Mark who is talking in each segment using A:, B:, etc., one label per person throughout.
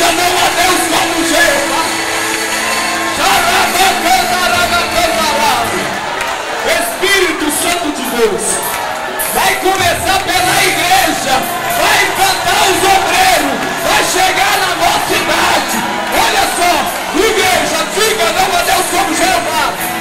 A: igreja, não há Deus como Jeová. Espírito Santo de Deus vai começar pela igreja, vai encantar os obreiros, vai chegar na nossa idade. Olha só, igreja, diga, não há Deus como Jeová.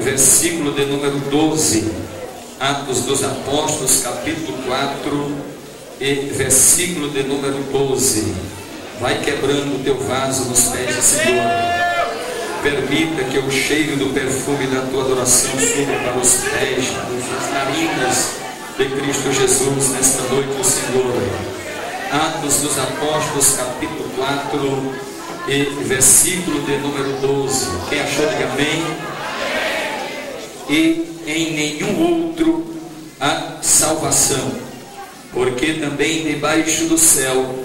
B: Versículo de número 12, Atos dos Apóstolos, capítulo 4 e versículo de número 12. Vai quebrando o teu vaso nos pés do Senhor. Permita que o cheiro do perfume da tua adoração suba para os pés, para as narinas de Cristo Jesus nesta noite, Senhor. Atos dos Apóstolos, capítulo 4 e versículo de número 12. Quem achou, diga amém. E em nenhum outro há salvação, porque também debaixo do céu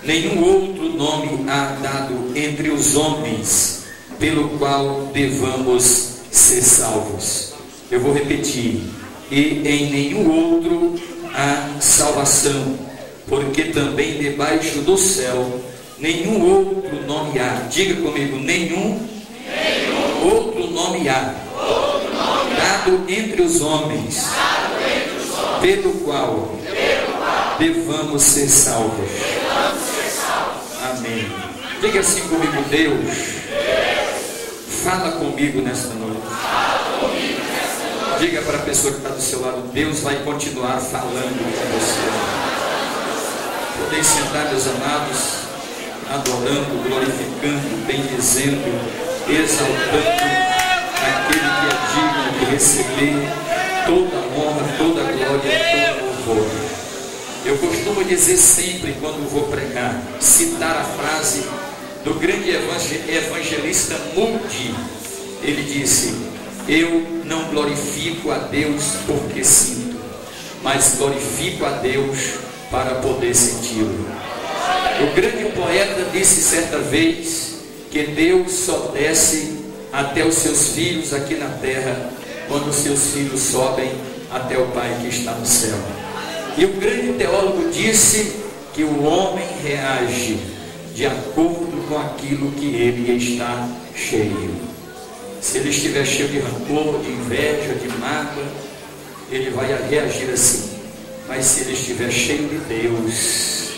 B: nenhum outro nome há dado entre os homens, pelo qual devamos ser salvos. Eu vou repetir: e em nenhum outro há salvação, porque também debaixo do céu nenhum outro nome há. Diga comigo: nenhum outro nome há dado entre os homens, pelo qual devamos ser salvos. Amém. Diga assim comigo: Deus, fala comigo nesta noite. Diga para a pessoa que está do seu lado: Deus vai continuar falando com você. Podem sentar, meus amados, adorando, glorificando, bendizendo, exaltando aquele que é digno de receber toda a honra, toda a glória, todo o louvor. Eu costumo dizer sempre, quando vou pregar, citar a frase do grande evangelista Moody. Ele disse: eu não glorifico a Deus porque sinto, mas glorifico a Deus para poder senti-lo. O grande poeta disse certa vez que Deus só desce até os seus filhos aqui na terra quando os seus filhos sobem até o Pai que está no céu. E o grande teólogo disse que o homem reage de acordo com aquilo que ele está cheio. Se ele estiver cheio de rancor, de inveja, de mágoa, ele vai reagir assim. Mas se ele estiver cheio de Deus,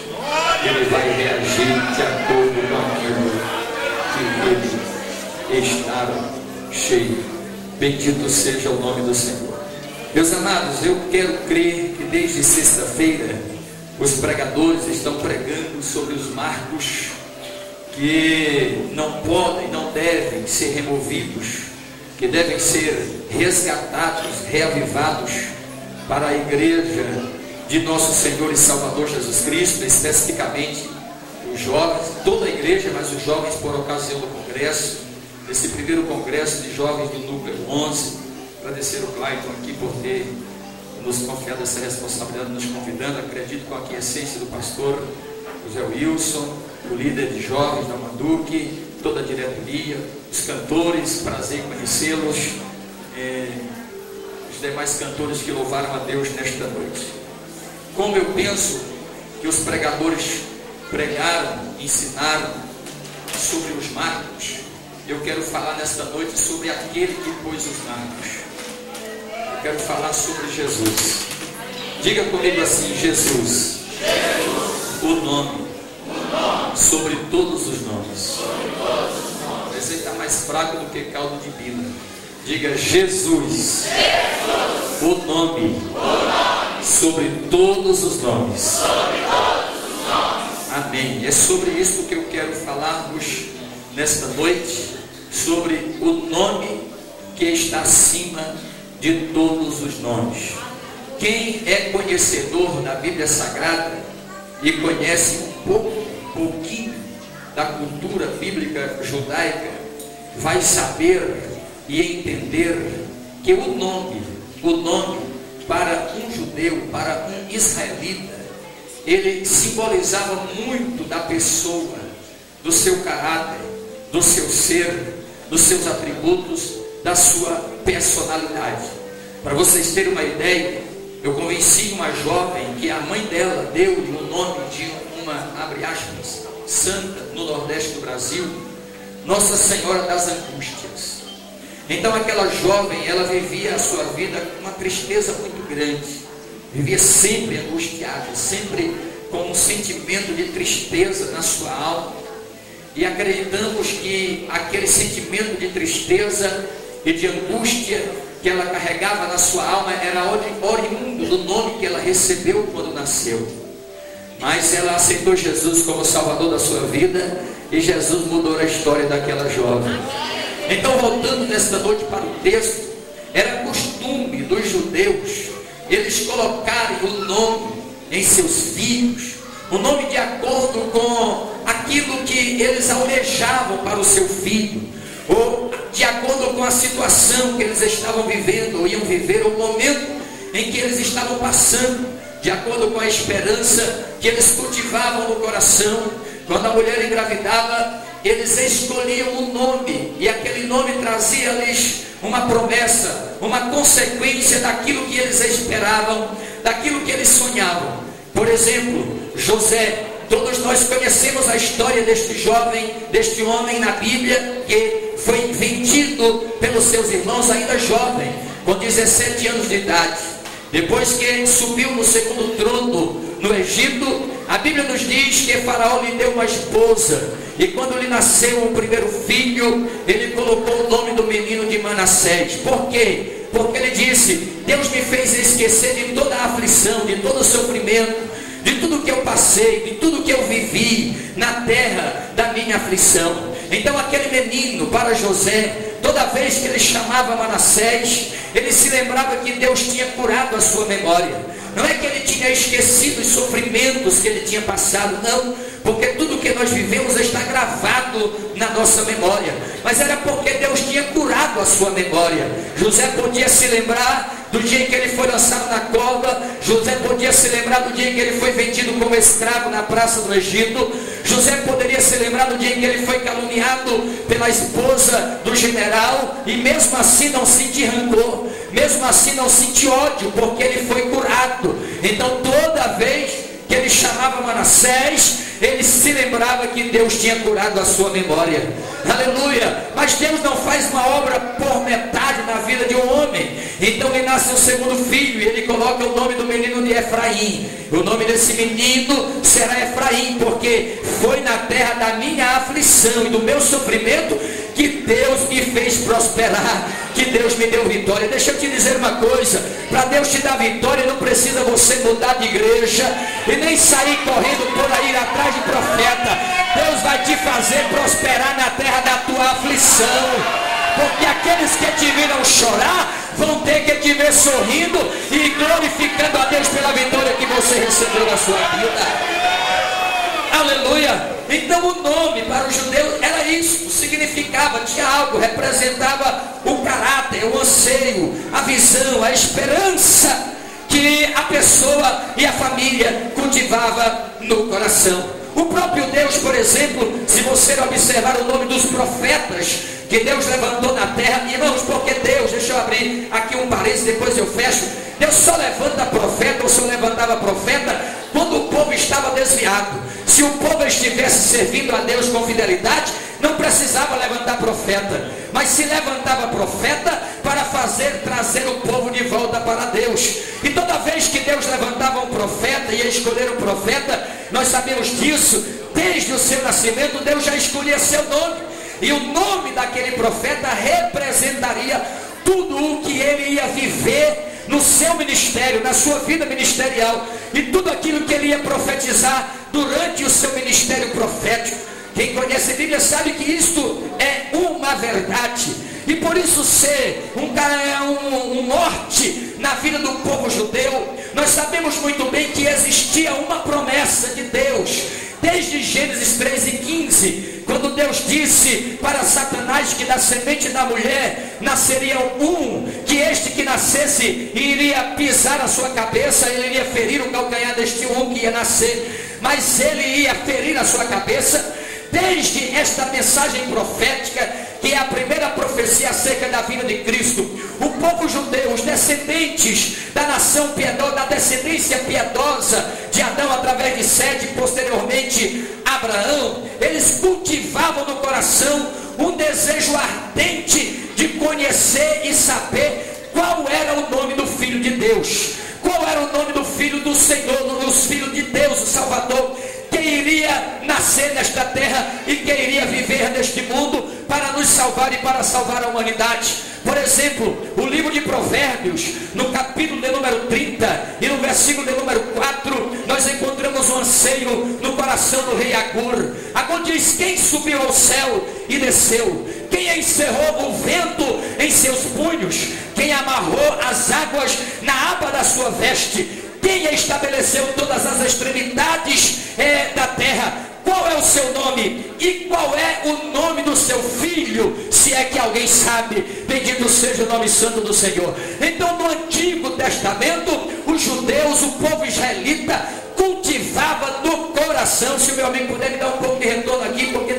B: ele vai reagir de acordo com aquilo que ele está cheio. Bendito seja o nome do Senhor. Meus amados, eu quero crer que desde sexta-feira os pregadores estão pregando sobre os marcos que não podem, não devem ser removidos, que devem ser resgatados, reavivados para a igreja de nosso Senhor e Salvador Jesus Cristo, especificamente os jovens, toda a igreja, mas os jovens por ocasião do congresso, esse primeiro congresso de jovens do Núcleo 11. Agradecer o Clayton aqui por ter nos confiado essa responsabilidade, nos convidando. Acredito com a aquiescência do pastor José Wilson, o líder de jovens da Manduque, toda a diretoria, os cantores, prazer em conhecê-los, os demais cantores que louvaram a Deus nesta noite. Como eu penso que os pregadores pregaram, ensinaram sobre os marcos, eu quero falar nesta noite sobre aquele que pôs os marcos. Eu quero falar sobre Jesus. Diga comigo assim: Jesus, o nome sobre todos os nomes. Esse está mais fraco do que caldo de bila. Diga: Jesus, o nome sobre todos os nomes. Amém. É sobre isso que eu quero falar-vos nesta noite, sobre o nome que está acima de todos os nomes. Quem é conhecedor da Bíblia Sagrada e conhece um pouquinho da cultura bíblica judaica, vai saber e entender que o nome para um judeu, para um israelita, ele simbolizava muito da pessoa, do seu caráter, do seu ser, dos seus atributos, da sua personalidade. Para vocês terem uma ideia, eu convenci uma jovem que a mãe dela deu-lhe o nome de uma, abre aspas, santa no Nordeste do Brasil, Nossa Senhora das Angústias. Então aquela jovem, ela vivia a sua vida com uma tristeza muito grande, vivia sempre angustiada, sempre com um sentimento de tristeza na sua alma, e acreditamos que aquele sentimento de tristeza e de angústia que ela carregava na sua alma era oriundo do nome que ela recebeu quando nasceu. Mas ela aceitou Jesus como Salvador da sua vida, e Jesus mudou a história daquela jovem. Então, voltando nesta noite para o texto, era costume dos judeus eles colocarem o nome em seus filhos, o nome de acordo com aquilo que eles almejavam para o seu filho, ou de acordo com a situação que eles estavam vivendo, ou iam viver, o momento em que eles estavam passando, de acordo com a esperança que eles cultivavam no coração. Quando a mulher engravidava, eles escolhiam um nome, e aquele nome trazia-lhes uma promessa, uma consequência daquilo que eles esperavam, daquilo que eles sonhavam. Por exemplo, José. Todos nós conhecemos a história deste jovem, deste homem na Bíblia, que foi vendido pelos seus irmãos ainda jovem, com 17 anos de idade. Depois que subiu no segundo trono no Egito, a Bíblia nos diz que Faraó lhe deu uma esposa, e quando lhe nasceu o primeiro filho, ele colocou o nome do menino de Manassés. Por quê? Porque ele disse: Deus me fez esquecer de toda a aflição, de todo o sofrimento, de tudo que eu passei, de tudo que eu vivi na terra da minha aflição. Então aquele menino, para José, toda vez que ele chamava Manassés, ele se lembrava que Deus tinha curado a sua memória. Não é que ele tinha esquecido os sofrimentos que ele tinha passado, não, porque tudo que nós vivemos está gravado na nossa memória, mas era porque Deus tinha curado a sua memória. José podia se lembrar do dia em que ele foi lançado na cova. José podia se lembrar do dia em que ele foi vendido como escravo na praça do Egito. José poderia se lembrar do dia em que ele foi caluniado pela esposa do general, e mesmo assim não sentir rancor, mesmo assim não sentir ódio, porque ele foi curado. Então toda vez que ele chamava Manassés, ele se lembrava que Deus tinha curado a sua memória. Aleluia! Mas Deus não faz uma obra por metade na vida de um homem. Então ele nasce um segundo filho, e ele coloca o nome do menino de Efraim. O nome desse menino será Efraim, porque foi na terra da minha aflição e do meu sofrimento que Deus me fez prosperar, que Deus me deu vitória. Deixa eu te dizer uma coisa: para Deus te dar vitória, não precisa você mudar de igreja e nem sair correndo por aí atrás de profeta. Deus vai te fazer prosperar na terra da tua aflição, porque aqueles que te viram chorar vão ter que te ver sorrindo e glorificando a Deus pela vitória que você recebeu na sua vida. Aleluia! Então o nome para os judeus era isso, significava, tinha algo, representava o caráter, o anseio, a visão, a esperança que a pessoa e a família cultivava no coração. O próprio Deus, por exemplo, se você observar o nome dos profetas que Deus levantou na terra, irmãos, porque Deus, deixa eu abrir aqui um parênteses, depois eu fecho. Deus só levanta profeta, ou só levantava profeta quando o povo estava desviado. Se o povo estivesse servindo a Deus com fidelidade, não precisava levantar profeta, mas se levantava profeta para trazer o povo de volta para Deus. E toda vez que Deus levantava um profeta, ia escolher um profeta, nós sabemos disso, desde o seu nascimento Deus já escolhia seu nome, e o nome daquele profeta representaria tudo o que ele ia viver no seu ministério, na sua vida ministerial, e tudo aquilo que ele ia profetizar durante o seu ministério profético. Quem conhece a Bíblia sabe que isto é uma verdade, e por isso ser um norte na vida do povo judeu. Nós sabemos muito bem que existia uma promessa de Deus, desde Gênesis 3:15, quando Deus disse para Satanás que da semente da mulher nasceria um, que este que nascesse iria pisar a sua cabeça, ele iria ferir o calcanhar deste um que ia nascer, mas ele ia ferir a sua cabeça. Desde esta mensagem profética, que é a primeira profecia acerca da vinda de Cristo, o povo judeu, os descendentes da nação piedosa, da descendência piedosa de Adão através de Sete, posteriormente Abraão, eles cultivavam no coração um desejo ardente de conhecer e saber qual era o nome do Filho de Deus, qual era o nome do Filho do Senhor, do Filho de Deus, o Salvador, que iria nascer nesta terra e que iria viver neste mundo para nos salvar e para salvar a humanidade. Por exemplo, o livro de Provérbios, no capítulo de número 30 e no versículo de número 4, nós encontramos um anseio no coração do rei Agur. Agur diz: quem subiu ao céu e desceu? Quem encerrou o vento em seus punhos? Quem amarrou as águas na aba da sua veste? Quem estabeleceu todas as extremidades da terra? Qual é o seu nome? E qual é o nome do seu filho? Se é que alguém sabe, bendito seja o nome santo do Senhor. Então, no Antigo Testamento, os judeus, o povo israelita, cultivava no coração. Se o meu amigo puder me dar um pouco de retorno aqui, porque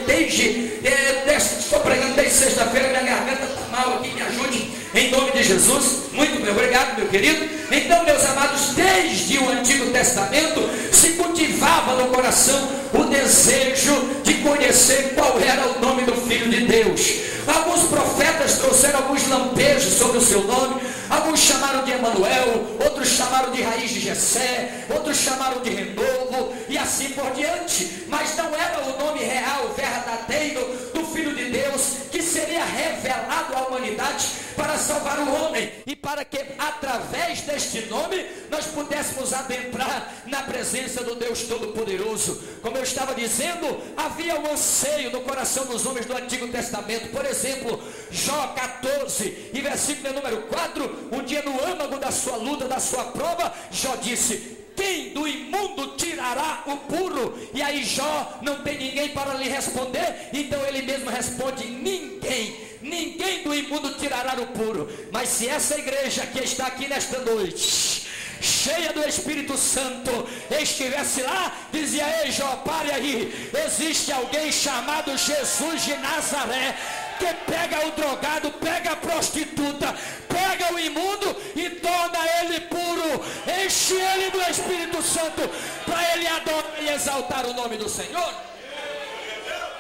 B: estou pregando desde sexta-feira, minha garganta está mal aqui, me ajude, em nome de Jesus. Muito bem, obrigado, meu querido. Então, meus amados, desde o Antigo Testamento se cultivava no coração o desejo de conhecer qual era o nome do Filho de Deus. Alguns profetas trouxeram alguns lampejos sobre o seu nome. Alguns chamaram de Emanuel, outros chamaram de raiz de Jessé, outros chamaram de renovo, e assim por diante. Mas não era o nome real, verdadeiro do Filho de Deus, que seria revelado à humanidade
A: humanidade para salvar o homem, e para que através deste nome nós pudéssemos adentrar na presença do Deus Todo-Poderoso. Como eu estava dizendo, havia um anseio no coração dos homens do Antigo Testamento. Por exemplo, Jó 14 e versículo número 4, um dia no âmago da sua luta, da sua prova, Jó disse: quem do imundo tirará o puro? E aí Jó não tem ninguém para lhe responder, então ele mesmo responde: ninguém do imundo tirará o puro. Mas se essa igreja que está aqui nesta noite, cheia do Espírito Santo, estivesse lá, dizia: ei Jó, pare aí, existe alguém chamado Jesus de Nazaré, que pega o drogado, pega a prostituta, pega o imundo e torna ele puro, enche ele do Espírito Santo, para ele adorar e exaltar o nome do Senhor.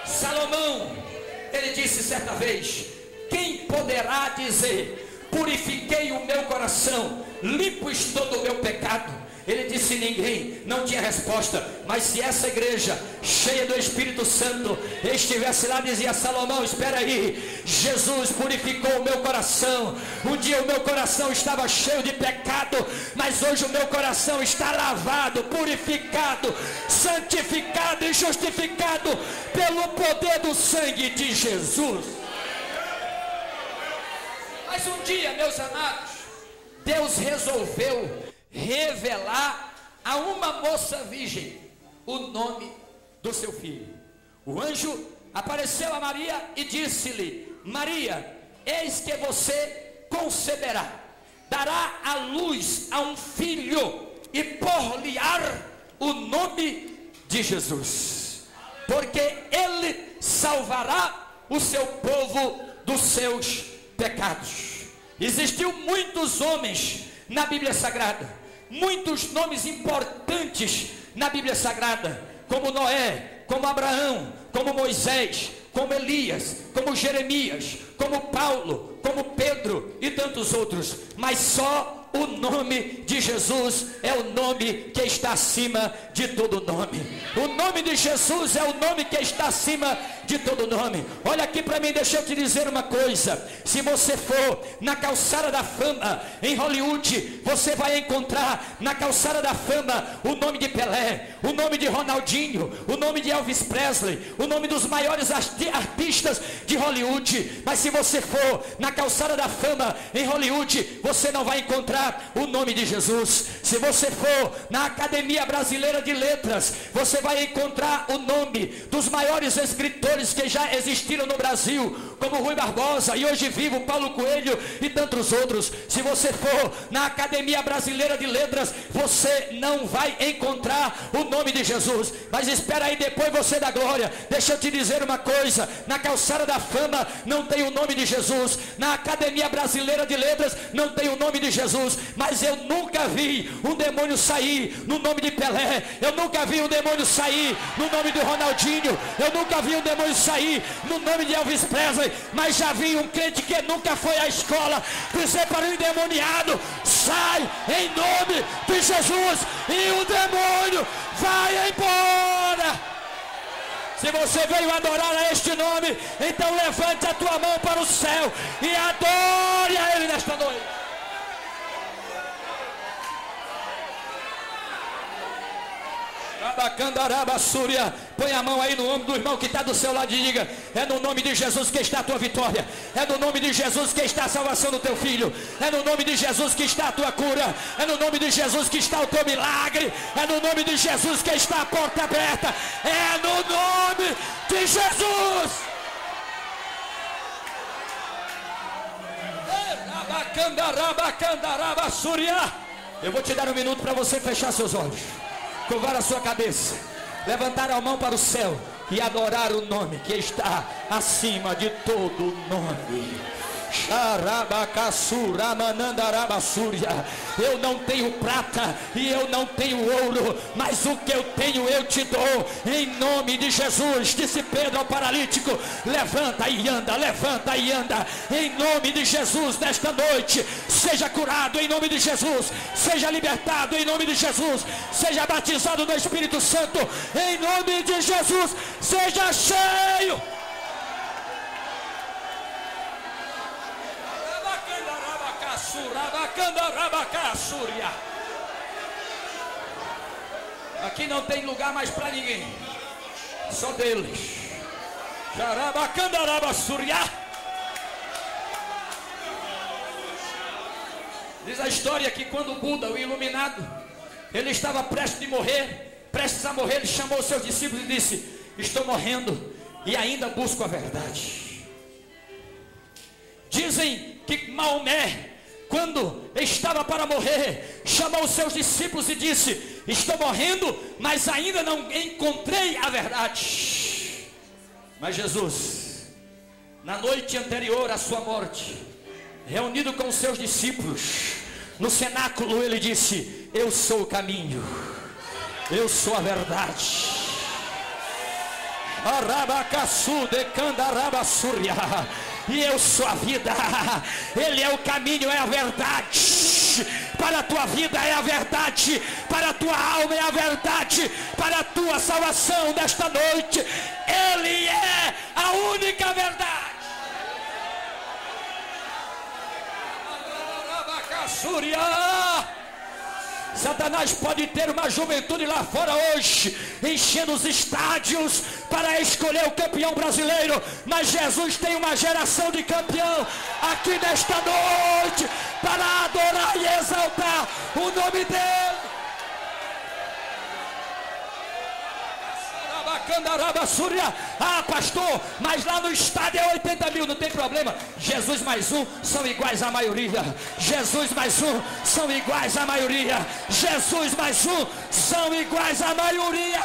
A: Salomão, ele disse certa vez: quem poderá dizer, purifiquei o meu coração, limpo estou do meu pecado? Ele disse: ninguém, não tinha resposta. Mas se essa igreja cheia do Espírito Santo estivesse lá, dizia Salomão: espera aí, Jesus purificou o meu coração. Um dia o meu coração estava cheio de pecado, mas hoje o meu coração está lavado, purificado, santificado e justificado pelo poder do sangue de Jesus. Mas um dia, meus amados, Deus resolveu revelar a uma moça virgem o nome do seu filho. O anjo apareceu a Maria e disse-lhe: Maria, eis que você conceberá, dará à luz a um filho, e por-lhe-á o nome de Jesus, porque ele salvará o seu povo dos seus pecados. Existiu muitos homens na Bíblia Sagrada, muitos nomes importantes na Bíblia Sagrada, como Noé, como Abraão, como Moisés, como Elias, como Jeremias, como Paulo, como Pedro e tantos outros. Mas só o nome de Jesus é o nome que está acima de todo nome. O nome de Jesus é o nome que está acima de todo nome. Olha aqui para mim, deixa eu te dizer uma coisa. Se você for na calçada da fama em Hollywood, você vai encontrar na calçada da fama o nome de Pelé, o nome de Ronaldinho, o nome de Elvis Presley, o nome dos maiores artistas de Hollywood. Mas se você for na calçada da fama em Hollywood, você não vai encontrar o nome de Jesus. Se você for na Academia Brasileira de Letras, você vai encontrar o nome dos maiores escritores que já existiram no Brasil, como Rui Barbosa e hoje vivo Paulo Coelho e tantos outros. Se você for na Academia Brasileira de Letras, você não vai encontrar o nome de Jesus. Mas espera aí, depois você dá glória. Deixa eu te dizer uma coisa: na calçada da fama não tem o nome de Jesus, na Academia Brasileira de Letras não tem o nome de Jesus. Mas eu nunca vi um demônio sair no nome de Pelé, eu nunca vi um demônio sair no nome de Ronaldinho, eu nunca vi um demônio sair no nome de Elvis Presley. Mas já vi um crente que nunca foi à escola dizer para o endemoniado: sai em nome de Jesus, e o demônio vai embora. Se você veio adorar a este nome, então levante a tua mão para o céu e adore a Ele nesta noite. Põe a mão aí no ombro do irmão que está do seu lado e diga: é no nome de Jesus que está a tua vitória, é no nome de Jesus que está a salvação do teu filho, é no nome de Jesus que está a tua cura, é no nome de Jesus que está o teu milagre, é no nome de Jesus que está a porta aberta, é no nome de Jesus. Eu vou te dar um minuto para você fechar seus olhos, curvar a sua cabeça, levantar a mão para o céu e adorar o nome que está acima de todo nome. Eu não tenho prata e eu não tenho ouro, mas o que eu tenho eu te dou, em nome de Jesus. Disse Pedro ao paralítico: levanta e anda, levanta e anda, em nome de Jesus. Nesta noite seja curado em nome de Jesus, seja libertado em nome de Jesus, seja batizado no Espírito Santo em nome de Jesus, seja cheio. Aqui não tem lugar mais para ninguém, só deles. Diz a história que quando Buda, o iluminado, ele estava prestes a morrer, ele chamou os seus discípulos e disse: estou morrendo e ainda busco a verdade. Dizem que Maomé, quando estava para morrer, chamou os seus discípulos e disse: estou morrendo, mas ainda não encontrei a verdade. Mas Jesus, na noite anterior à sua morte, reunido com os seus discípulos, no cenáculo, ele disse: eu sou o caminho, eu sou a verdade. E eu sou a vida. Ele é o caminho, é a verdade. Para a tua vida é a verdade, para a tua alma é a verdade, para a tua salvação desta noite, Ele é a única verdade. Satanás pode ter uma juventude lá fora hoje, enchendo os estádios para escolher o campeão brasileiro, mas Jesus tem uma geração de campeão aqui nesta noite para adorar e exaltar o nome dele. Ah, pastor, mas lá no estádio é 80 mil, não tem problema. Jesus mais um são iguais à maioria. Jesus mais um são iguais à maioria. Jesus mais um são iguais à maioria.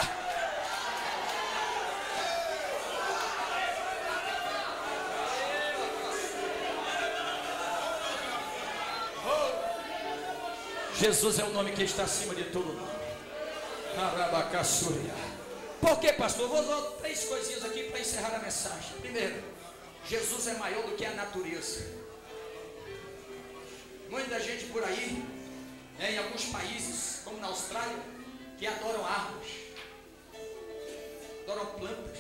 A: Jesus é o nome que está acima de todo nome. Arabacaçuria. Por que, pastor? Vou usar 3 coisinhas aqui para encerrar a mensagem. Primeiro, Jesus é maior do que a natureza. Muita gente por aí, em alguns países, como na Austrália, que adoram árvores, adoram plantas,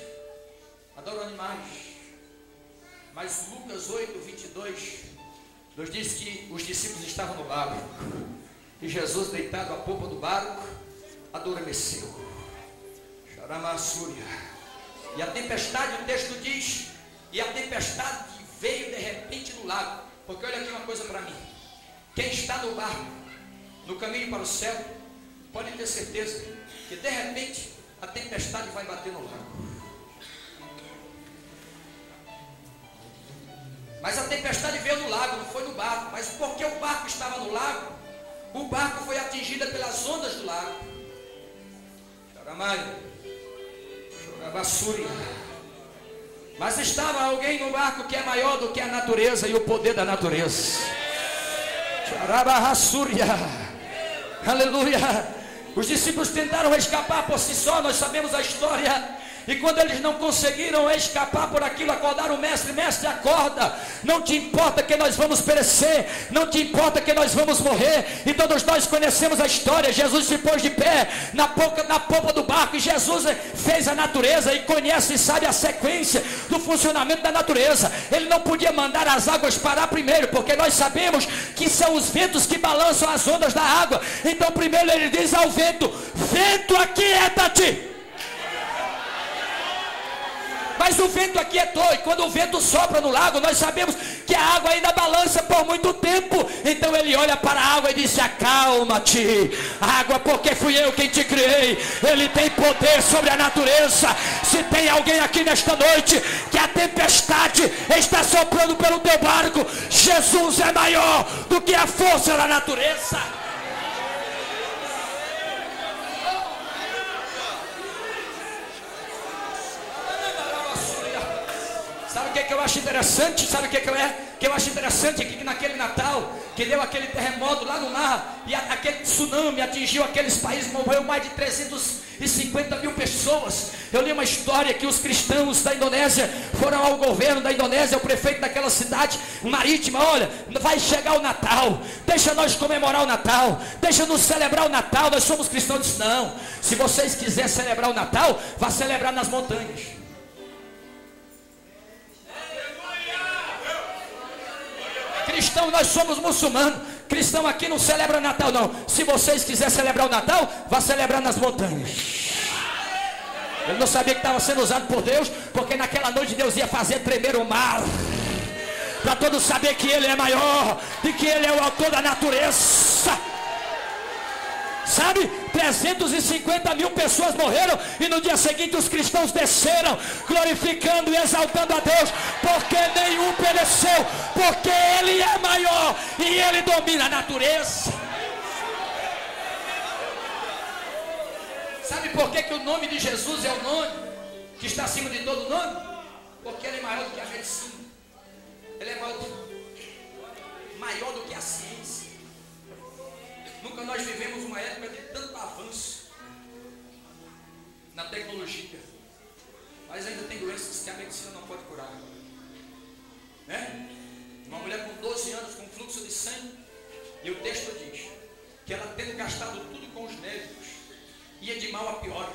A: adoram animais. Mas Lucas 8:22 nos diz que os discípulos estavam no barco e Jesus, deitado à popa do barco, adormeceu. E a tempestade, o texto diz, e a tempestade veio de repente no lago. Porque olha aqui uma coisa para mim: quem está no barco, no caminho para o céu, pode ter certeza que de repente a tempestade vai bater no lago. Mas a tempestade veio no lago, não foi no barco. Mas porque o barco estava no lago, o barco foi atingido pelas ondas do lago. Mas estava alguém no barco que é maior do que a natureza e o poder da natureza. Aleluia. Os discípulos tentaram escapar por si só, nós sabemos a história. E quando eles não conseguiram escapar por aquilo, acordaram o mestre: mestre, acorda, não te importa que nós vamos perecer, não te importa que nós vamos morrer. E todos nós conhecemos a história. Jesus se pôs de pé na popa do barco, e Jesus fez a natureza, e conhece e sabe a sequência do funcionamento da natureza. Ele não podia mandar as águas parar primeiro, porque nós sabemos que são os ventos que balançam as ondas da água. Então primeiro ele diz ao vento: vento, aquieta-te. Mas o vento aquietou, e quando o vento sopra no lago, nós sabemos que a água ainda balança por muito tempo. Então ele olha para a água e diz: acalma-te, água, porque fui eu quem te criei. Ele tem poder sobre a natureza. Se tem alguém aqui nesta noite que a tempestade está soprando pelo teu barco, Jesus é maior do que a força da natureza. Sabe o que eu acho interessante? Sabe o que eu acho interessante aqui, que naquele Natal, que deu aquele terremoto lá no mar, e aquele tsunami atingiu aqueles países, morreu mais de 350 mil pessoas. Eu li uma história que os cristãos da Indonésia foram ao governo da Indonésia, ao prefeito daquela cidade marítima: olha, vai chegar o Natal, deixa nós comemorar o Natal, deixa nos celebrar o Natal, nós somos cristãos. Disse: não, se vocês quiserem celebrar o Natal, vá celebrar nas montanhas. Cristão, nós somos muçulmanos. Cristão aqui não celebra Natal não. Se vocês quiserem celebrar o Natal, vá celebrar nas montanhas. Ele não sabia que estava sendo usado por Deus, porque naquela noite Deus ia fazer tremer o mar, para todos saber que Ele é maior e que Ele é o autor da natureza. Sabe, 350 mil pessoas morreram e no dia seguinte os cristãos desceram, glorificando e exaltando a Deus, porque nenhum pereceu, porque Ele é maior e Ele domina a natureza. Sabe por que o nome de Jesus é o nome que está acima de todo nome? Porque Ele é maior do que a medicina. Ele é maior do que a ciência. Nunca nós vivemos uma época de tanto avanço na tecnologia, mas ainda tem doenças que a medicina não pode curar, né? Uma mulher com 12 anos com fluxo de sangue, e o texto diz que ela, tendo gastado tudo com os médicos, ia de mal a pior.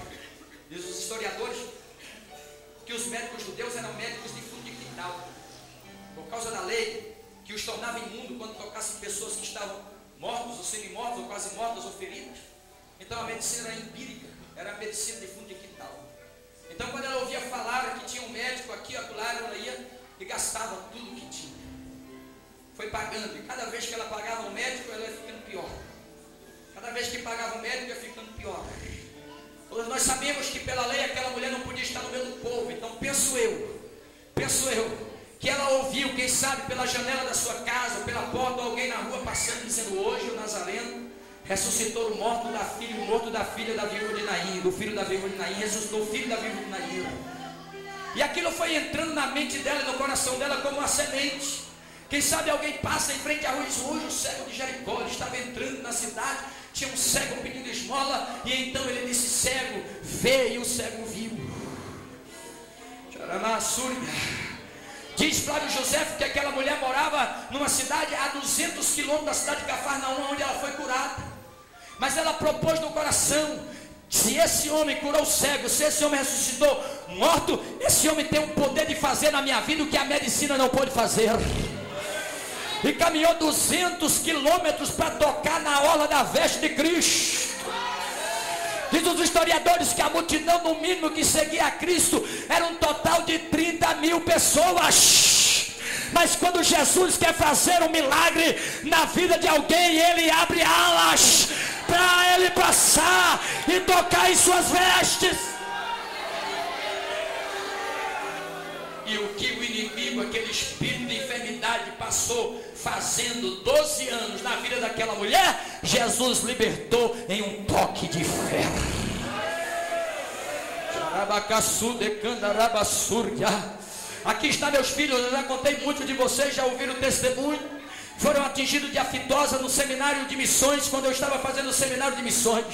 A: Diz os historiadores que os médicos judeus eram médicos de fundo de quintal, por causa da lei que os tornava imundo quando tocassem pessoas que estavam mortos ou semi-mortos, ou quase mortas ou feridas. Então a medicina era empírica, era a medicina de fundo de quintal. Então quando ela ouvia falar que tinha um médico aqui, acolá, ela ia e gastava tudo que tinha. Foi pagando, e cada vez que ela pagava o médico, ela ia ficando pior. Cada vez que pagava o médico, ia ficando pior. Todos nós sabemos que pela lei aquela mulher não podia estar no meio do povo. Então penso eu, que ela ouviu, quem sabe pela janela da sua casa, pela porta, alguém na rua passando, dizendo: hoje o Nazareno ressuscitou o morto da filha da viúva de Naim, do filho da viúva de Naim, ressuscitou o filho da viúva de Naim. E aquilo foi entrando na mente dela e no coração dela como uma semente. Quem sabe alguém passa em frente à rua e diz: hoje o cego de Jericó estava entrando na cidade, tinha um cego pedindo esmola, e então ele disse: cego, vê, e o cego viu. Diz Flávio José que aquela mulher morava numa cidade a 200 quilômetros da cidade de Cafarnaum, onde ela foi curada. Mas ela propôs no coração: se esse homem curou o cego, se esse homem ressuscitou morto, esse homem tem o poder de fazer na minha vida o que a medicina não pode fazer. E caminhou 200 quilômetros para tocar na orla da veste de Cristo. Diz os historiadores que a multidão, no mínimo, que seguia a Cristo era um total de 30 mil pessoas. Mas quando Jesus quer fazer um milagre na vida de alguém, Ele abre alas para ele passar e tocar em suas vestes. E o que o inimigo, aquele espírito de enfermidade, passou fazendo 12 anos na vida daquela mulher, Jesus libertou em um toque de fé. Aqui está, meus filhos. Eu já contei muito de vocês, já ouviram o testemunho. Foram atingidos de aftosa no seminário de missões, quando eu estava fazendo o seminário de missões.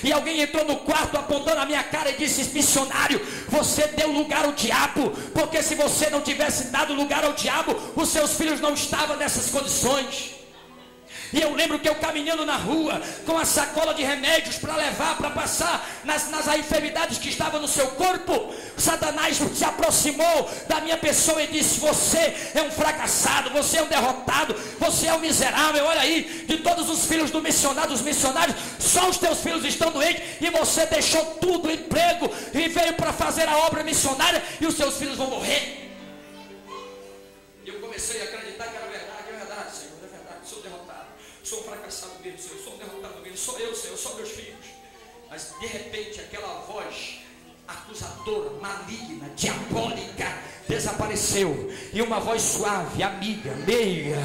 A: E alguém entrou no quarto apontando a minha cara e disse: missionário, você deu lugar ao diabo, porque se você não tivesse dado lugar ao diabo, os seus filhos não estavam nessas condições. E eu lembro que eu caminhando na rua com a sacola de remédios para levar, para passar nas enfermidades que estavam no seu corpo, Satanás se aproximou da minha pessoa e disse: você é um fracassado, você é um derrotado, você é um miserável. Olha aí, de todos os filhos dos missionários, só os teus filhos estão doentes, e você deixou tudo, emprego, e veio para fazer a obra missionária, e os seus filhos vão morrer. E eu comecei a acreditar que era verdade, Senhor, é verdade, sou derrotado. Sou um fracassado mesmo, Senhor, sou um derrotado mesmo, sou eu, Senhor, sou meus filhos. Mas de repente aquela voz acusadora, maligna, diabólica desapareceu, e uma voz suave, amiga, meiga,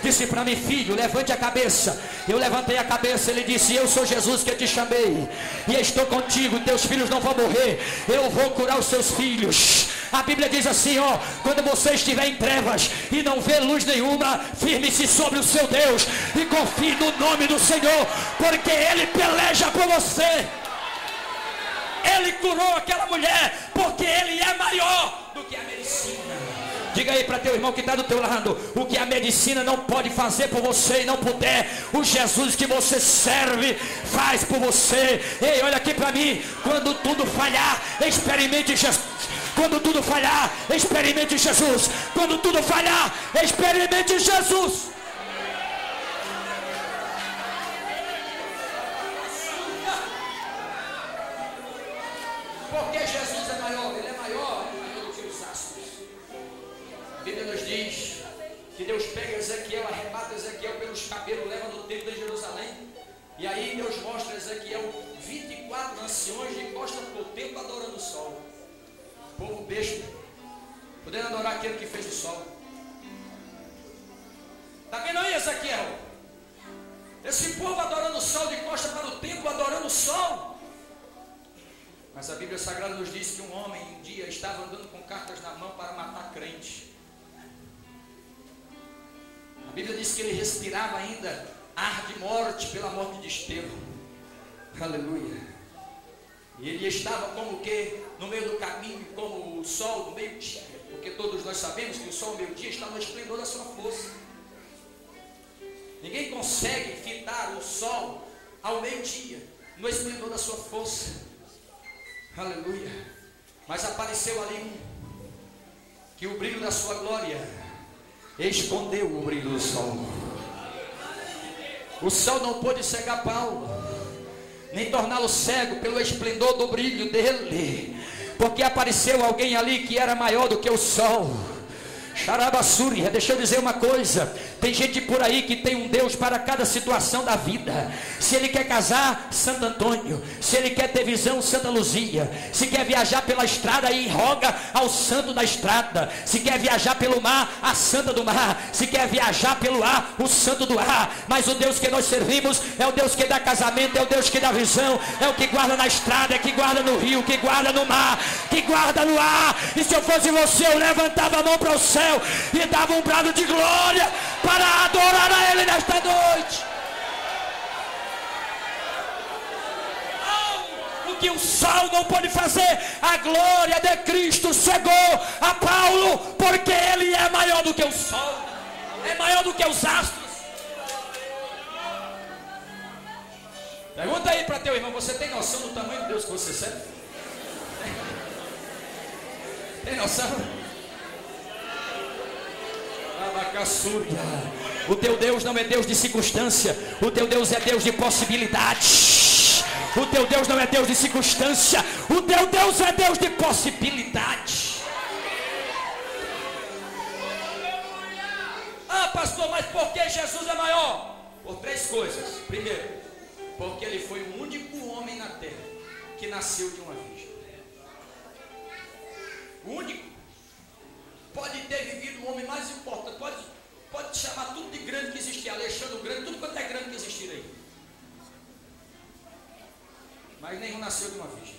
A: disse para mim: filho, levante a cabeça. Eu levantei a cabeça. Ele disse: eu sou Jesus que te chamei, e estou contigo, teus filhos não vão morrer, eu vou curar os seus filhos. A Bíblia diz assim, ó: quando você estiver em trevas e não vê luz nenhuma, firme-se sobre o seu Deus e confie no nome do Senhor, porque Ele peleja por você. Ele curou aquela mulher, porque Ele é maior do que a medicina. Diga aí para teu irmão que está do teu lado: o que a medicina não pode fazer por você e não puder, o Jesus que você serve faz por você. Ei, olha aqui para mim: quando tudo falhar, experimente Jesus. Quando tudo falhar, experimente Jesus. Quando tudo falhar, experimente Jesus. Porque Jesus é maior, Ele é maior do que os astros. A Bíblia nos diz que Deus pega Ezequiel, arrebata Ezequiel pelos cabelos, leva no templo de Jerusalém. E aí Deus mostra a Ezequiel 24 anciões de costa para o templo adorando o sol. O povo besta, podendo adorar aquele que fez o sol. Está vendo aí, Ezequiel? Esse povo adorando o sol de costa para o templo, adorando o sol. Mas a Bíblia Sagrada nos diz que um homem um dia estava andando com cartas na mão para matar crente. A Bíblia diz que ele respirava ainda ar de morte pela morte de Estevão. Aleluia. E ele estava como que no meio do caminho, como o sol no meio-dia. Porque todos nós sabemos que o sol no meio-dia está no esplendor da sua força. Ninguém consegue fitar o sol ao meio-dia, no esplendor da sua força. Aleluia. Mas apareceu ali que o brilho da sua glória escondeu o brilho do sol. O sol não pôde cegar Paulo, nem torná-lo cego pelo esplendor do brilho dele, porque apareceu alguém ali que era maior do que o sol. Xarabassúria, deixa eu dizer uma coisa. Tem gente por aí que tem um Deus para cada situação da vida. Se ele quer casar, Santo Antônio. Se ele quer ter visão, Santa Luzia. Se quer viajar pela estrada, aí roga ao santo da estrada. Se quer viajar pelo mar, a santa do mar. Se quer viajar pelo ar, o santo do ar. Mas o Deus que nós servimos é o Deus que dá casamento, é o Deus que dá visão, é o que guarda na estrada, é que guarda no rio, que guarda no mar, que guarda no ar. E se eu fosse você, eu levantava a mão para o céu e dava um brado de glória para adorar a Ele nesta noite. O que o sol não pode fazer, a glória de Cristo cegou a Paulo, porque Ele é maior do que o sol, é maior do que os astros. Pergunta aí para teu irmão: você tem noção do tamanho de Deus que você serve? Tem noção? O teu Deus não é Deus de circunstância, o teu Deus é Deus de possibilidade. O teu Deus não é Deus de circunstância, o teu Deus é Deus de possibilidade. Ah, pastor, mas por que Jesus é maior? Por três coisas. Primeiro, porque Ele foi o único homem na terra que nasceu de uma virgem. O único. Pode ter vivido o homem mais importante, pode chamar tudo de grande que existia, Alexandre o Grande, tudo quanto é grande que existir aí. Mas nenhum nasceu de uma virgem.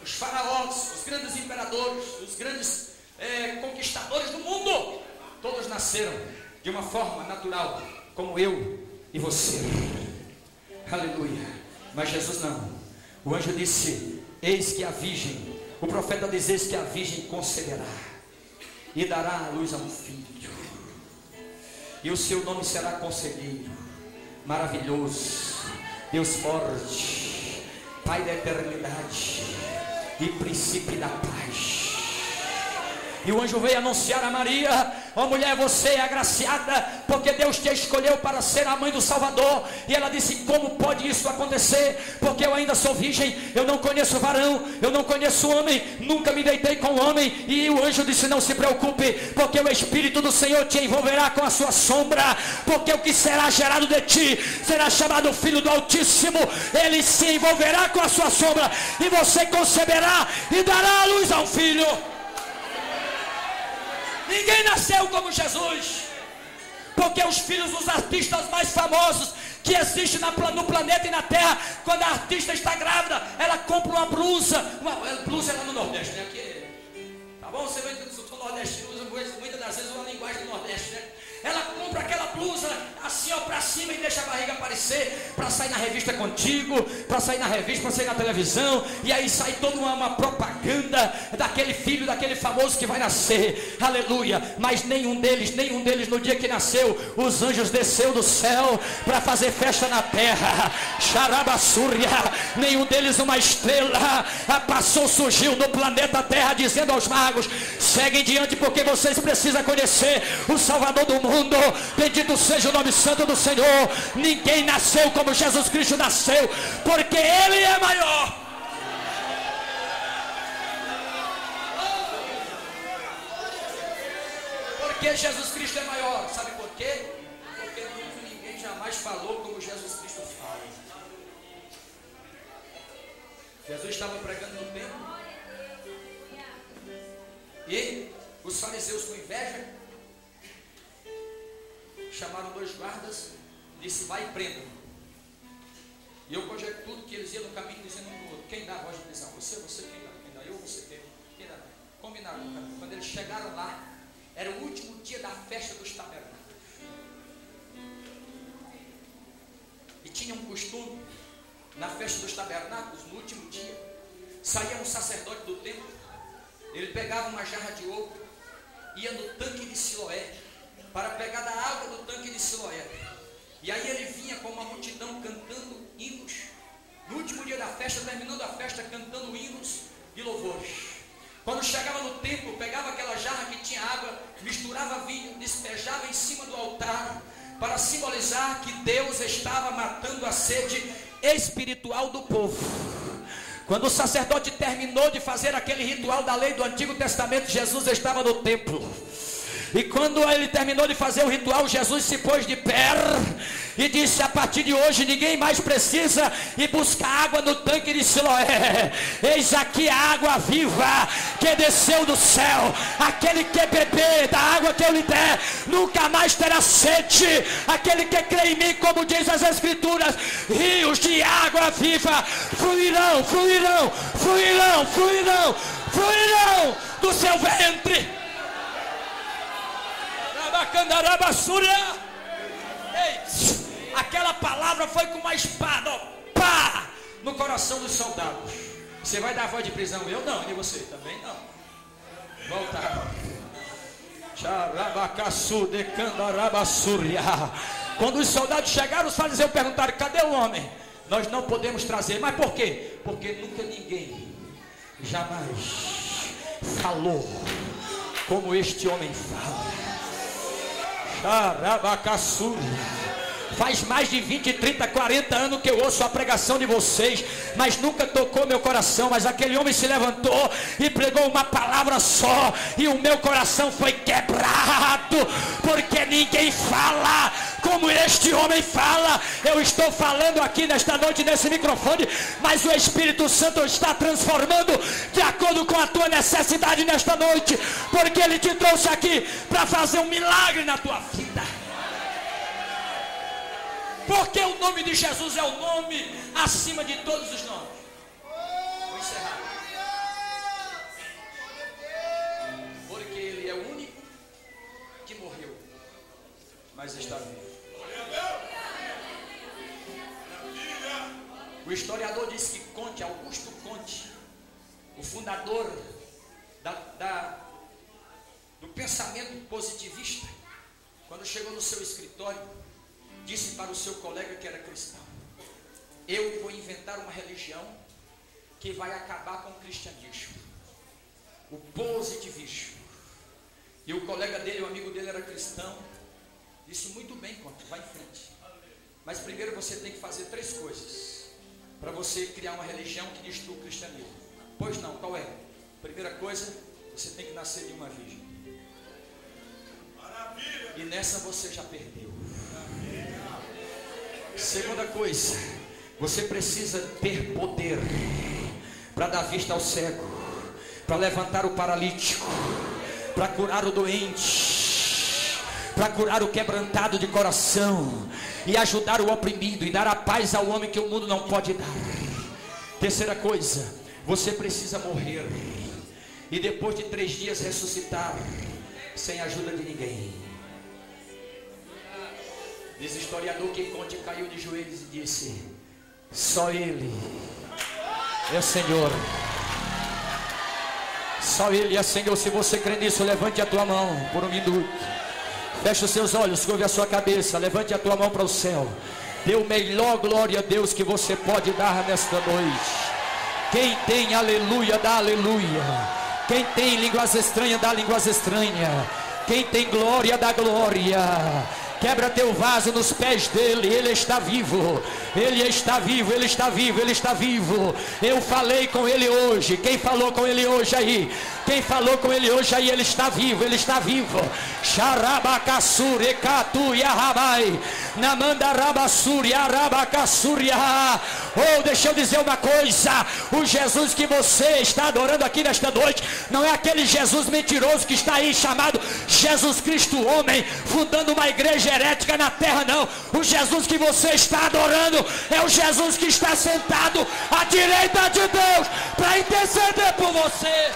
A: Os faraós, os grandes imperadores, os grandes conquistadores do mundo, todos nasceram de uma forma natural, como eu e você. Aleluia. Mas Jesus não. O anjo disse: eis que a virgem, o profeta diz: eis que a virgem conceberá e dará à luz a um filho, e o seu nome será Conselheiro, Maravilhoso, Deus Forte, Pai da Eternidade e Príncipe da Paz. E o anjo veio anunciar a Maria: ó mulher, você é agraciada, porque Deus te escolheu para ser a mãe do Salvador. E ela disse: como pode isso acontecer? Porque eu ainda sou virgem, eu não conheço varão, eu não conheço homem, nunca me deitei com homem. E o anjo disse: não se preocupe, porque o Espírito do Senhor te envolverá com a sua sombra, porque o que será gerado de ti será chamado Filho do Altíssimo. Ele se envolverá com a sua sombra, e você conceberá e dará à luz a um filho. Ninguém nasceu como Jesus, porque os filhos dos artistas mais famosos que existem no planeta e na terra, quando a artista está grávida, ela compra uma blusa é lá no Nordeste, né? Aqui, tá bom? Você vê que o nordestino usa muitas das vezes uma linguagem do Nordeste, né? Ela compra aquela blusa assim assim, ó, pra cima e deixa a barriga aparecer, para sair na revista contigo, para sair na revista, para sair na televisão, e aí sai toda uma propaganda daquele filho, daquele famoso que vai nascer, aleluia. Mas nenhum deles no dia que nasceu, os anjos desceu do céu para fazer festa na terra, xarabassúria, nenhum deles uma estrela passou, surgiu no planeta Terra, dizendo aos magos: seguem diante, porque vocês precisam conhecer o Salvador do mundo. Bendito seja o nome santo do Senhor. Ninguém nasceu como Jesus Cristo nasceu, porque Ele é maior. Porque Jesus Cristo é maior. Sabe por quê? Porque nunca ninguém jamais falou como Jesus Cristo fala. Jesus estava pregando no templo, e os fariseus, com inveja, chamaram 2 guardas, disse: vai e prenda. E eu conjecturo que eles iam no caminho dizendo um para o outro: quem dá a voz de prisão? Você, quem dá? Eu, você, quem dá? Combinaram no caminho. Quando eles chegaram lá, era o último dia da festa dos tabernáculos. E tinha um costume, na festa dos tabernáculos, no último dia, saía um sacerdote do templo, ele pegava uma jarra de ouro, ia no tanque de Siloé, para pegar da água do tanque de Siloé. E aí ele vinha com uma multidão cantando hinos. No último dia da festa, terminando a festa, cantando hinos e louvores. Quando chegava no templo, pegava aquela jarra que tinha água, misturava vinho, despejava em cima do altar, para simbolizar que Deus estava matando a sede espiritual do povo. Quando o sacerdote terminou de fazer aquele ritual da lei do Antigo Testamento, Jesus estava no templo. E quando ele terminou de fazer o ritual, Jesus se pôs de pé e disse: a partir de hoje ninguém mais precisa ir buscar água no tanque de Siloé. Eis aqui a água viva que desceu do céu. Aquele que beber da água que eu lhe der nunca mais terá sede. Aquele que crê em mim, como diz as Escrituras, rios de água viva fluirão, fluirão, fluirão, fluirão, fluirão do seu ventre. Ei, aquela palavra foi com uma espada, ó, pá, no coração dos soldados. Você vai dar a voz de prisão? Eu não, e você também não. Voltar. Quando os soldados chegaram, os fariseus perguntaram: cadê o homem? Nós não podemos trazer. Mas por quê? Porque nunca ninguém jamais falou como este homem fala. Faz mais de 20, 30, 40 anos que eu ouço a pregação de vocês, mas nunca tocou meu coração. Mas aquele homem se levantou e pregou uma palavra só, e o meu coração foi quebrado, porque ninguém fala como este homem fala. Eu estou falando aqui nesta noite nesse microfone, mas o Espírito Santo está transformando de acordo com a tua necessidade nesta noite, porque Ele te trouxe aqui para fazer um milagre na tua vida. Porque o nome de Jesus é o nome acima de todos os nomes. Vou encerrar. Porque Ele é o único que morreu, mas está vivo. O historiador diz que Comte, Augusto Comte, o fundador do pensamento positivista, quando chegou no seu escritório, disse para o seu colega que era cristão: eu vou inventar uma religião que vai acabar com o cristianismo, o positivismo. E o colega dele, o amigo dele, era cristão. Disse: muito bem, Conte, vai em frente, mas primeiro você tem que fazer 3 coisas para você criar uma religião que destrua o cristianismo. Pois não, qual é? Primeira coisa, você tem que nascer de uma virgem. Maravilha. E nessa você já perdeu. Segunda coisa, você precisa ter poder para dar vista ao cego, para levantar o paralítico, para curar o doente, para curar o quebrantado de coração, e ajudar o oprimido, e dar a paz ao homem que o mundo não pode dar. Terceira coisa, você precisa morrer, e depois de 3 dias ressuscitar, sem a ajuda de ninguém.
C: Diz o historiador que Conte caiu de joelhos e disse: só Ele é Senhor. Só Ele é Senhor. Se você crê nisso, levante a tua mão por um minuto. Feche os seus olhos, curve a sua cabeça. Levante a tua mão para o céu. Dê o melhor glória a Deus que você pode dar nesta noite. Quem tem aleluia, dá aleluia. Quem tem línguas estranhas, dá línguas estranhas. Quem tem glória, dá glória. Quebra teu vaso nos pés dele. Ele está vivo. Ele está vivo, ele está vivo, ele está vivo. Eu falei com ele hoje. Quem falou com ele hoje aí? Quem falou com ele hoje aí? Ele está vivo, ele está vivo. Xarabacassuri catuia rabai. Namandarabassuri arabacassuria. Oh, deixa eu dizer uma coisa. O Jesus que você está adorando aqui nesta noite não é aquele Jesus mentiroso que está aí chamado Jesus Cristo homem, fundando uma igreja herética na terra, não. O Jesus que você está adorando é o Jesus que está sentado à direita de Deus para interceder por você.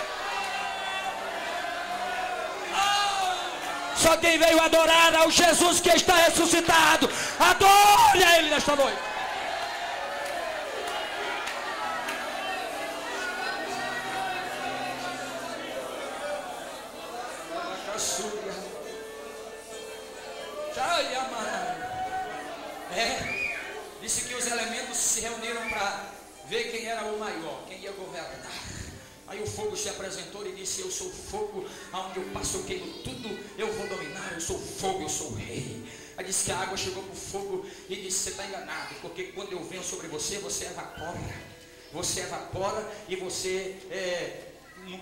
C: Só quem veio adorar ao Jesus que está ressuscitado, adore a Ele nesta noite. Disse que os elementos se reuniram para ver quem era o maior, quem ia governar. Aí o fogo se apresentou e disse: eu sou o fogo, aonde eu passo eu queimo tudo, eu vou dominar, eu sou o fogo, eu sou o rei. Aí disse que a água chegou para o fogo e disse: você está enganado, porque quando eu venho sobre você, você evapora e você não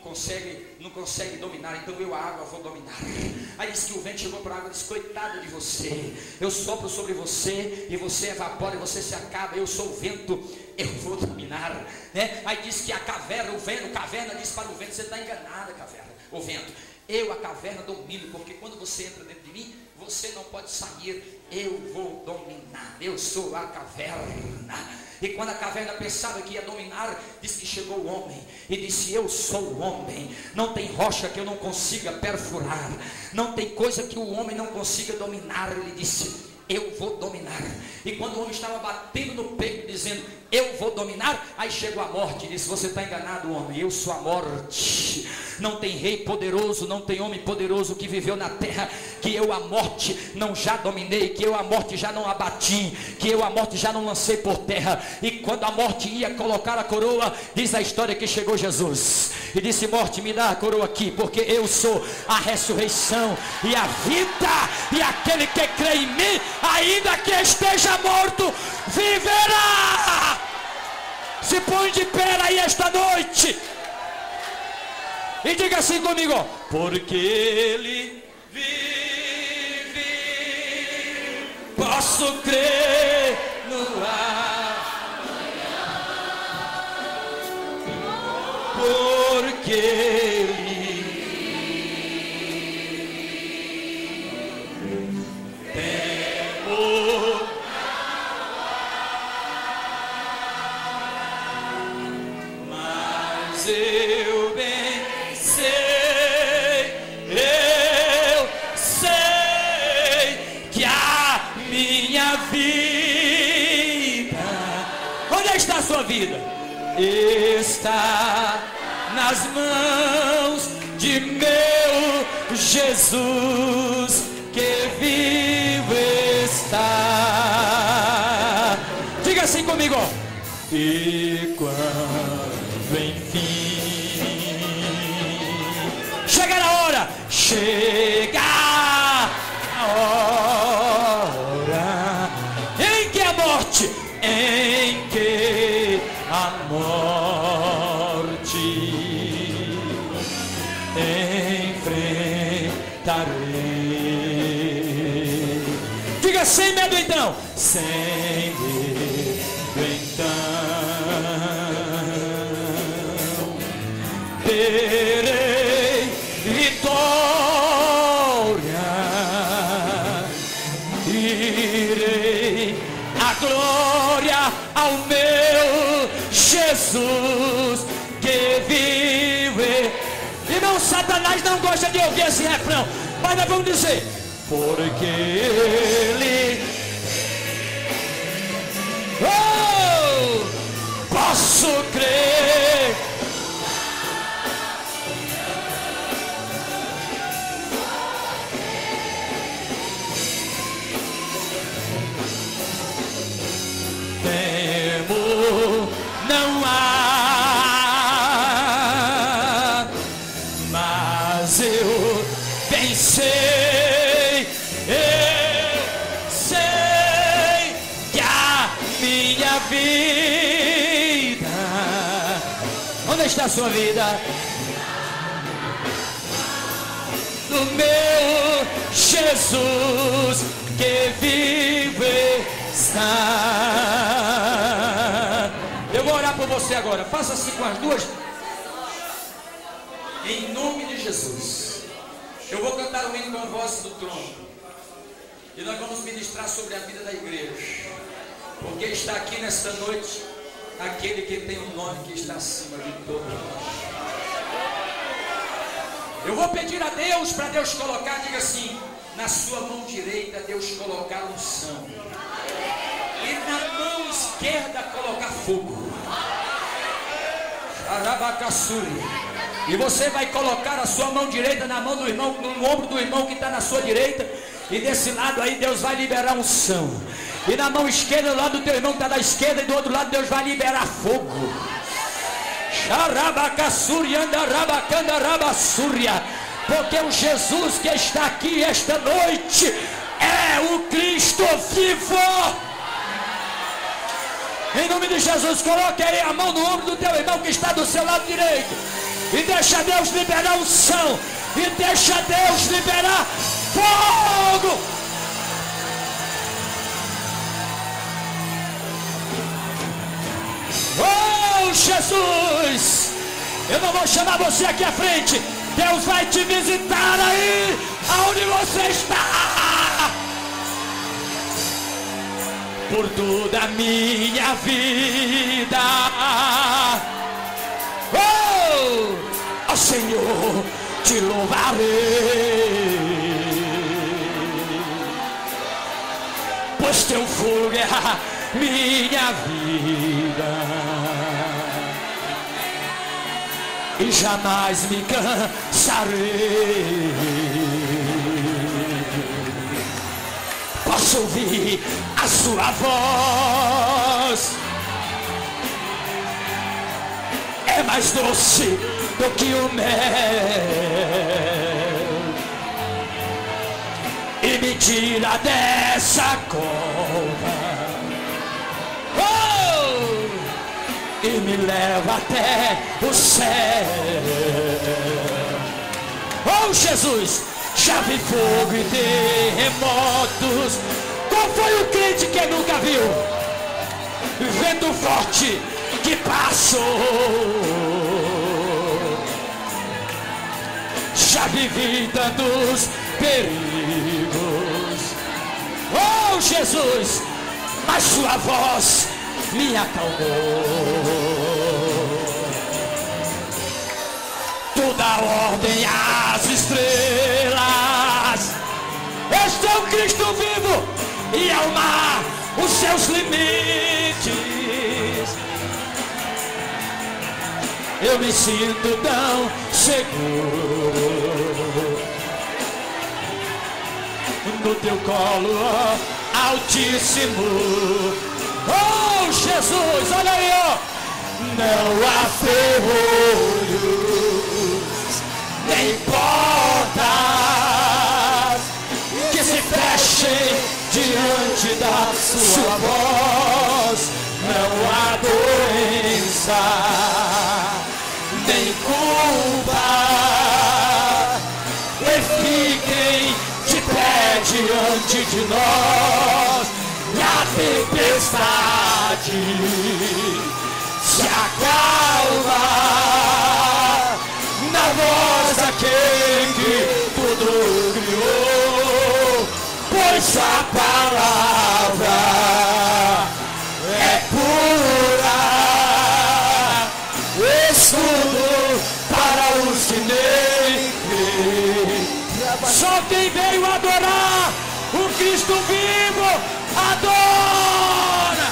C: consegue dominar, então eu a água vou dominar. Aí disse que o vento chegou para a água e disse: coitado de você, eu sopro sobre você e você evapora e você se acaba, eu sou o vento, eu vou dominar, né? Aí disse que a caverna disse para o vento: você está enganada, caverna, o vento, eu a caverna domino, porque quando você entra dentro de mim, você não pode sair, eu vou dominar, eu sou a caverna. E quando a caverna pensava que ia dominar, disse que chegou o homem e disse: eu sou o homem. Não tem rocha que eu não consiga perfurar, não tem coisa que o homem não consiga dominar. Ele disse: eu vou dominar. E quando o homem estava batendo no peito dizendo: eu vou dominar, aí chegou a morte e disse: você está enganado, homem, eu sou a morte. Não tem rei poderoso, não tem homem poderoso que viveu na terra que eu a morte não já dominei, que eu a morte já não abati, que eu a morte já não lancei por terra. E quando a morte ia colocar a coroa, diz a história que chegou Jesus e disse: morte, me dá a coroa aqui, porque eu sou a ressurreição e a vida, e aquele que crê em mim, ainda que esteja morto, viverá. Se põe de pé aí esta noite e diga assim comigo: porque Ele vive, posso crer no amanhã, porque Ele tempo, mas eu bem sei que a minha vida, onde está a sua vida? Está nas mãos de meu Jesus, que vivo está. Diga assim comigo: e quando enfim chegar a hora, chega a hora em que a morte, enfrentarei. Diga sem medo então. Sem medo então terei vitória, irei a glória ao meu Jesus que vive. Irmão, Satanás não gosta de ouvir esse refrão, mas nós vamos dizer: porque Ele Oh, posso crer. Temo não há, mas eu bem sei, eu sei que a minha vida, onde está a sua vida? No meu Jesus que vive está. Eu vou orar por você agora. Faça assim com as duas. Em nome de Jesus. Eu vou cantar o hino com a voz do trono. E nós vamos ministrar sobre a vida da igreja. Porque está aqui nesta noite aquele que tem um nome que está acima de todo nome. Eu vou pedir a Deus para Deus colocar, diga assim, na sua mão direita Deus colocar unção. E na mão esquerda colocar fogo. Arabacaçuri. E você vai colocar a sua mão direita na mão do irmão, no ombro do irmão que está na sua direita. E desse lado aí Deus vai liberar unção. E na mão esquerda, do lado do teu irmão que está da esquerda, e do outro lado Deus vai liberar fogo. Xarabacaçuri, andarabacanda, rabaçúria. Porque o Jesus que está aqui esta noite é o Cristo vivo. Em nome de Jesus, coloque aí a mão no ombro do teu irmão que está do seu lado direito. E deixa Deus liberar unção. E deixa Deus liberar fogo. Oh, Jesus! Eu não vou chamar você aqui à frente. Deus vai te visitar aí, aonde você está. Por toda a minha vida. Oh, Senhor, te louvarei. Pois teu fogo é a minha vida. E jamais me cansarei. Posso ouvir a sua voz. É mais doce do que o mel. E me tira dessa cova. E me leva até o céu. Oh, Jesus, já vi fogo e terremotos. Qual foi o crente que nunca viu? Vento forte que passou. Já vivi tantos perigos. Oh, Jesus, mas sua voz me acalmou. Tu dá ordem às estrelas. Este é o Cristo vivo e ao mar os seus limites. Eu me sinto tão seguro no teu colo, ó, Altíssimo. Oh, Jesus, olha aí, ó. Não há ferrolhos, nem portas que se fechem diante da sua voz. Não há doença, nem culpa que fiquem de pé diante de nós. E a tempestade se acalma na voz daquele que tudo criou, pois a palavra é pura, escudo para os que nele creem. Só quem veio adorar o Cristo vivo adora.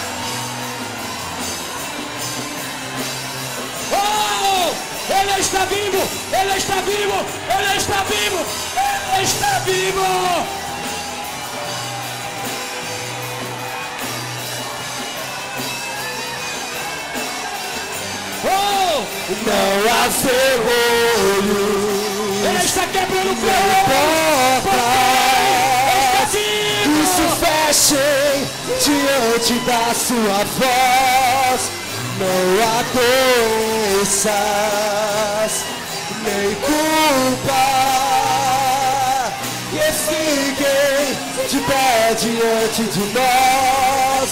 C: Ele está vivo, Ele está vivo, Ele está vivo, Ele está vivo. Oh,
A: não há ferrolho.
C: Ele está quebrando o ferrolho, porque Ele está
A: que se fechem diante da sua voz. Não há doenças, nem culpa, que fiquem de pé diante de nós.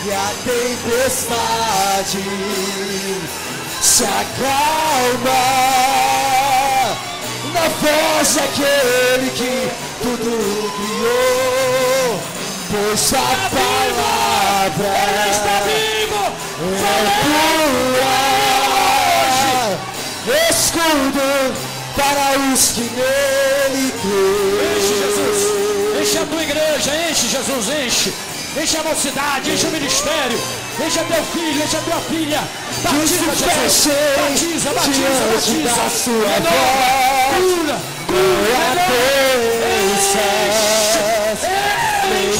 A: E a tempestade se acalma na voz daquele que tudo criou, pois a palavra
C: Ele está vivo.
A: é pura, escudo para os que nele creem.
C: Enche, Jesus, enche a tua igreja, enche, Jesus, enche. Enche a mocidade, enche o ministério, enche a teu filho, enche a tua filha. Batiza, Jesus, batiza, batiza, batiza.
A: Da sua voz,
C: cura,
A: cura, nem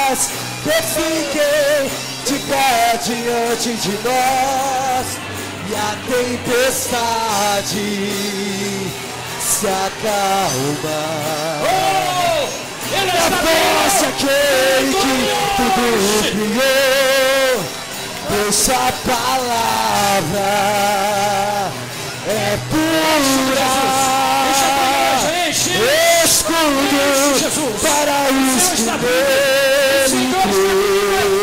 A: culpas, que fiquem de pé diante de nós. E a tempestade se acalma.
C: Ele
A: a voz aquele que tudo criou, pois a palavra é pura, escudo para os que nele creem.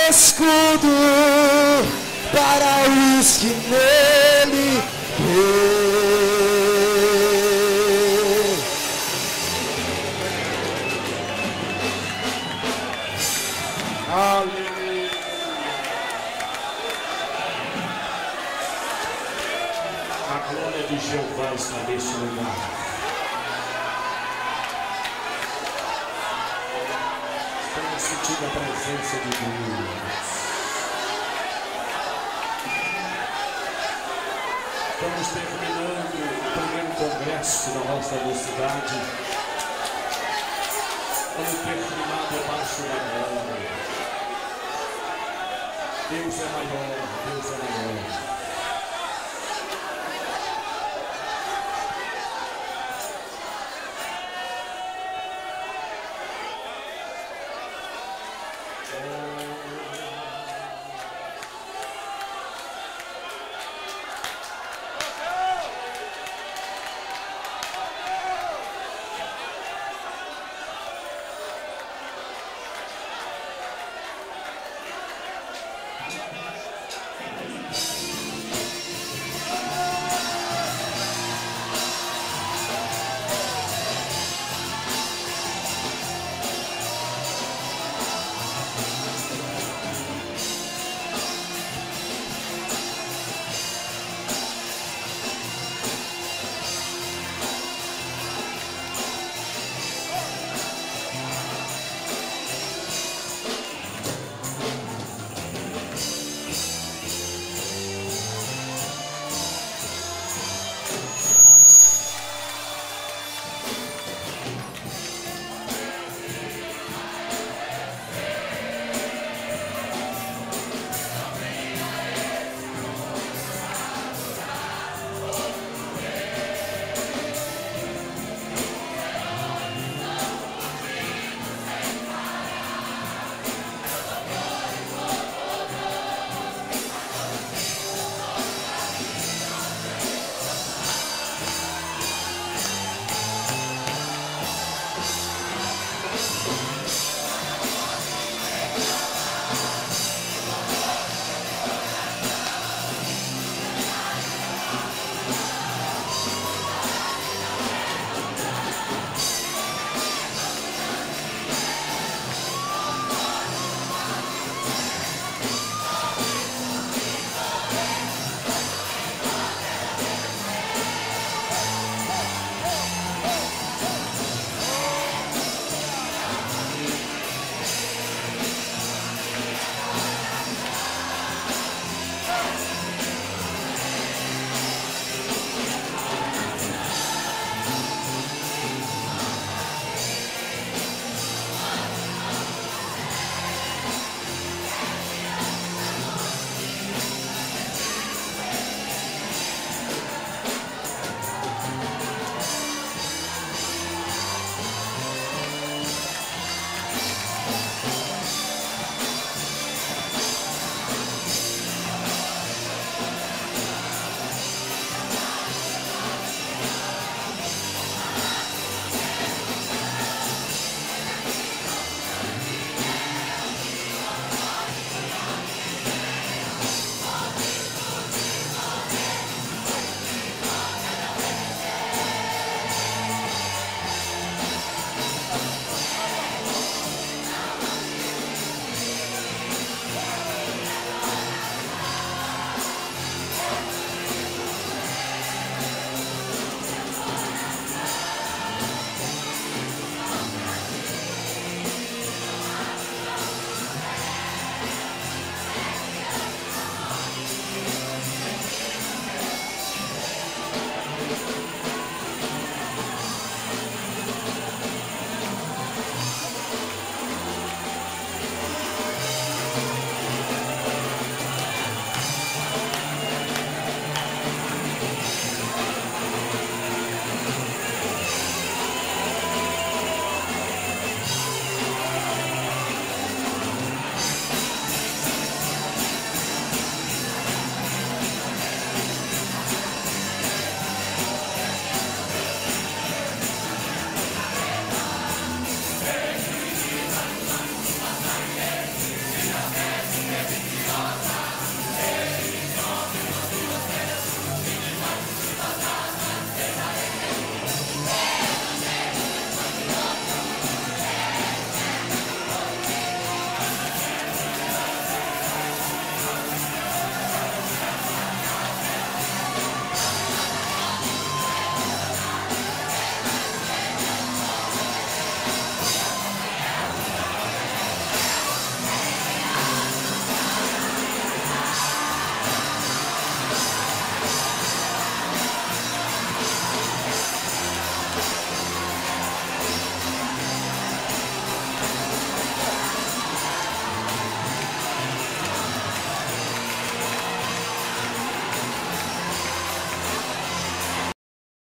A: Escudo para os que nele creem.
C: Aleluia. A glória de Jeová está nesse lugar. Estamos sentindo a presença de Deus. Estamos terminando o primeiro congresso da nossa cidade. Vamos terminar debaixo da glória. Deus é maior, Deus é maior.